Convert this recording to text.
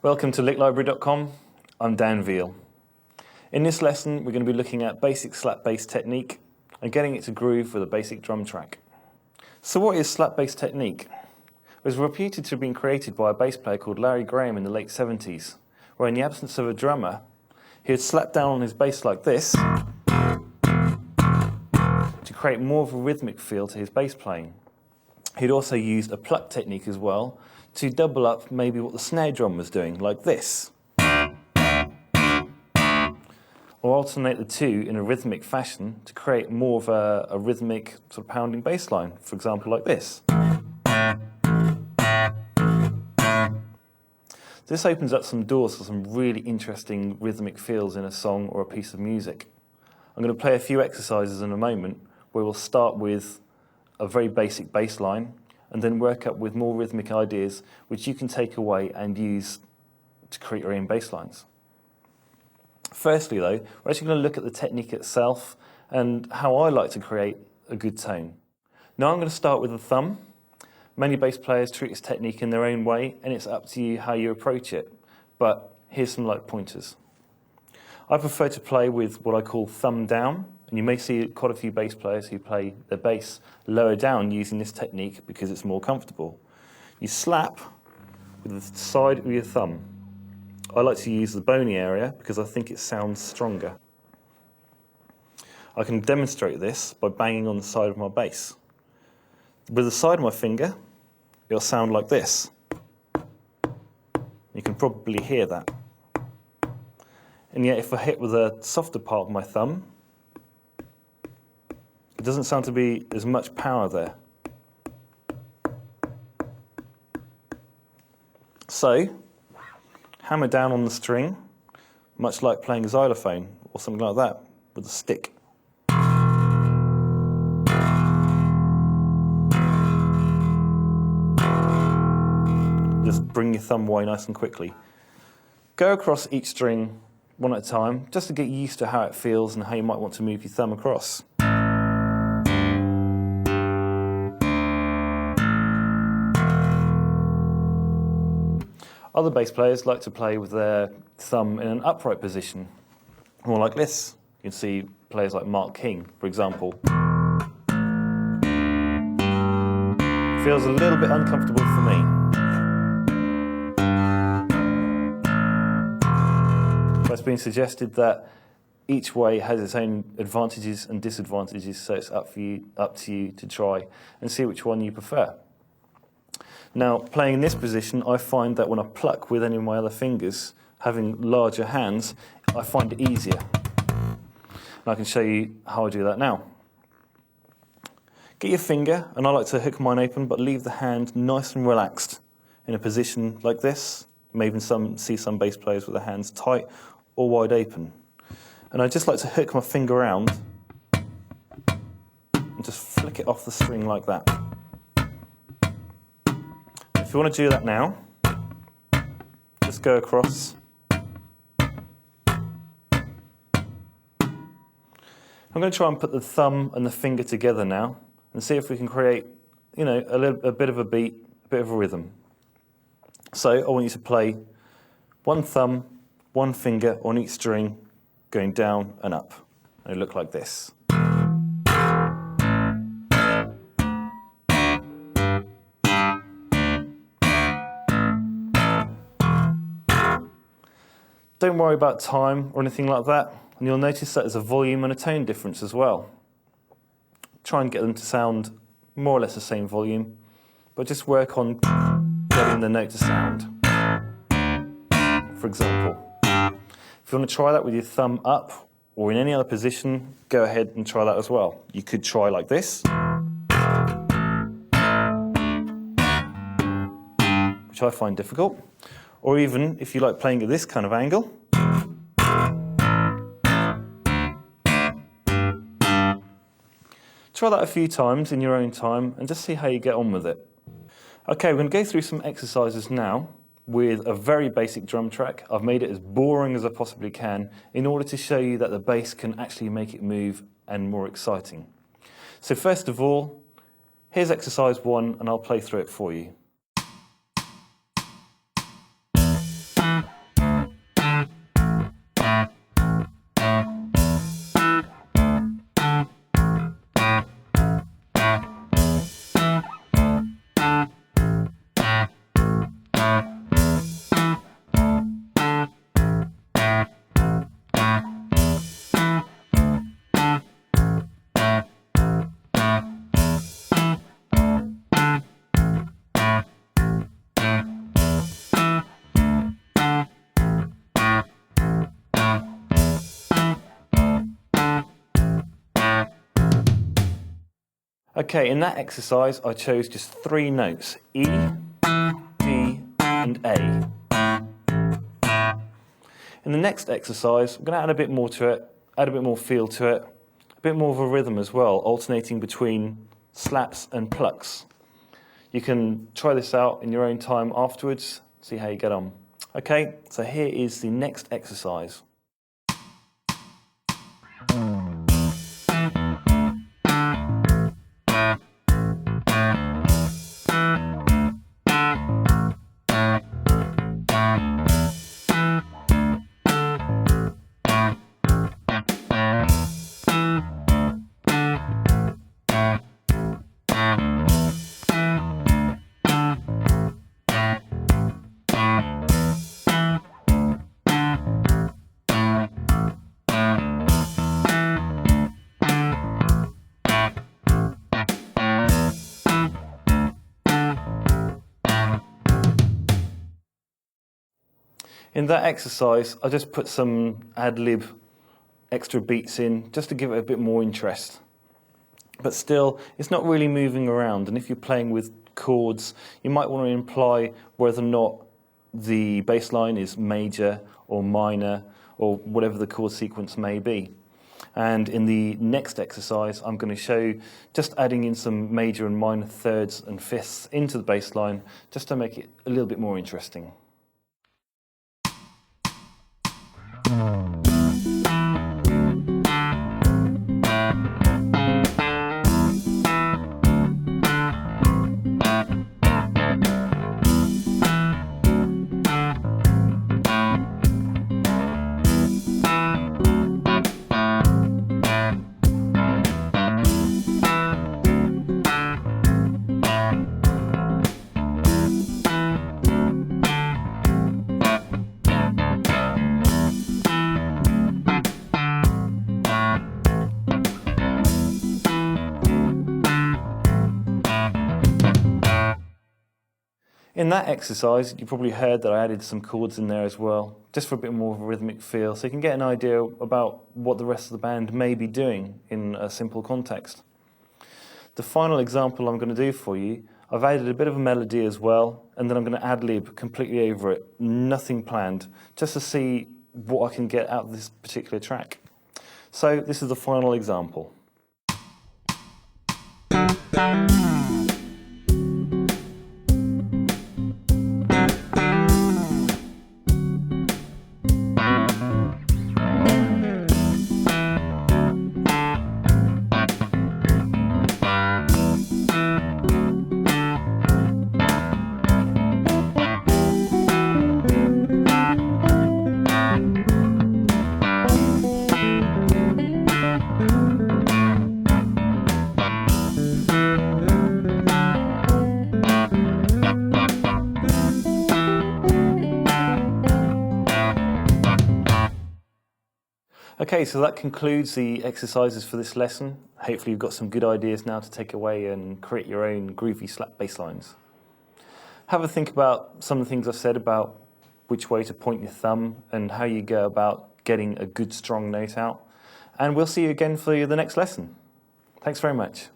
Welcome to licklibrary.com. I'm Dan Veal. In this lesson, we're going to be looking at basic slap bass technique and getting it to groove with a basic drum track. So what is slap bass technique? It was reputed to have been created by a bass player called Larry Graham in the late 70s, where in the absence of a drummer, he would slap down on his bass like this to create more of a rhythmic feel to his bass playing. He'd also used a pluck technique as well to double up maybe what the snare drum was doing, like this. Or alternate the two in a rhythmic fashion to create more of a rhythmic sort of pounding bass line, for example like this. This opens up some doors for some really interesting rhythmic feels in a song or a piece of music. I'm going to play a few exercises in a moment where we'll start with a very basic bass line and then work up with more rhythmic ideas which you can take away and use to create your own bass lines. Firstly though, we're actually going to look at the technique itself and how I like to create a good tone. Now I'm going to start with the thumb. Many bass players treat this technique in their own way and it's up to you how you approach it, but here's some light pointers. I prefer to play with what I call thumb down, and you may see quite a few bass players who play their bass lower down using this technique because it's more comfortable. You slap with the side of your thumb. I like to use the bony area because I think it sounds stronger. I can demonstrate this by banging on the side of my bass. With the side of my finger, it'll sound like this. You can probably hear that. And yet if I hit with a softer part of my thumb, it doesn't sound to be as much power there. So, hammer down on the string, much like playing a xylophone or something like that with a stick. Just bring your thumb away nice and quickly. Go across each string one at a time, just to get used to how it feels and how you might want to move your thumb across. Other bass players like to play with their thumb in an upright position, more like this. You can see players like Mark King, for example. It feels a little bit uncomfortable for me. It's been suggested that each way has its own advantages and disadvantages, so it's up to you to try and see which one you prefer. Now, playing in this position, I find that when I pluck with any of my other fingers, having larger hands, I find it easier. And I can show you how I do that now. Get your finger, and I like to hook mine open, but leave the hand nice and relaxed in a position like this. You may even see some bass players with their hands tight or wide open. And I just like to hook my finger around and just flick it off the string like that. If you want to do that now, just go across. I'm going to try and put the thumb and the finger together now and see if we can create, a bit of a beat, a bit of a rhythm. So I want you to play one thumb, one finger on each string, going down and up. And it'll look like this. Don't worry about time or anything like that, and you'll notice that there's a volume and a tone difference as well. Try and get them to sound more or less the same volume, but just work on getting the note to sound. For example, if you want to try that with your thumb up or in any other position, go ahead and try that as well. You could try like this, which I find difficult. Or even, if you like playing at this kind of angle, try that a few times in your own time and just see how you get on with it. Okay, we're going to go through some exercises now with a very basic drum track. I've made it as boring as I possibly can in order to show you that the bass can actually make it move and more exciting. So first of all, here's exercise 1 and I'll play through it for you. Okay, in that exercise I chose just 3 notes, E, G and A. In the next exercise I'm going to add a bit more to it, add a bit more feel to it, a bit more of a rhythm as well, alternating between slaps and plucks. You can try this out in your own time afterwards, see how you get on. Okay, so here is the next exercise. In that exercise, I just put some ad-lib extra beats in, just to give it a bit more interest. But still, it's not really moving around, and if you're playing with chords, you might want to imply whether or not the bass line is major or minor, or whatever the chord sequence may be. And in the next exercise, I'm going to show just adding in some major and minor thirds and fifths into the bass line, just to make it a little bit more interesting. In that exercise, you probably heard that I added some chords in there as well, just for a bit more of a rhythmic feel, so you can get an idea about what the rest of the band may be doing in a simple context. The final example I'm going to do for you, I've added a bit of a melody as well, and then I'm going to ad-lib completely over it, nothing planned, just to see what I can get out of this particular track. So this is the final example. Okay, so that concludes the exercises for this lesson. Hopefully you've got some good ideas now to take away and create your own groovy slap bass lines. Have a think about some of the things I've said about which way to point your thumb and how you go about getting a good strong note out. And we'll see you again for the next lesson. Thanks very much.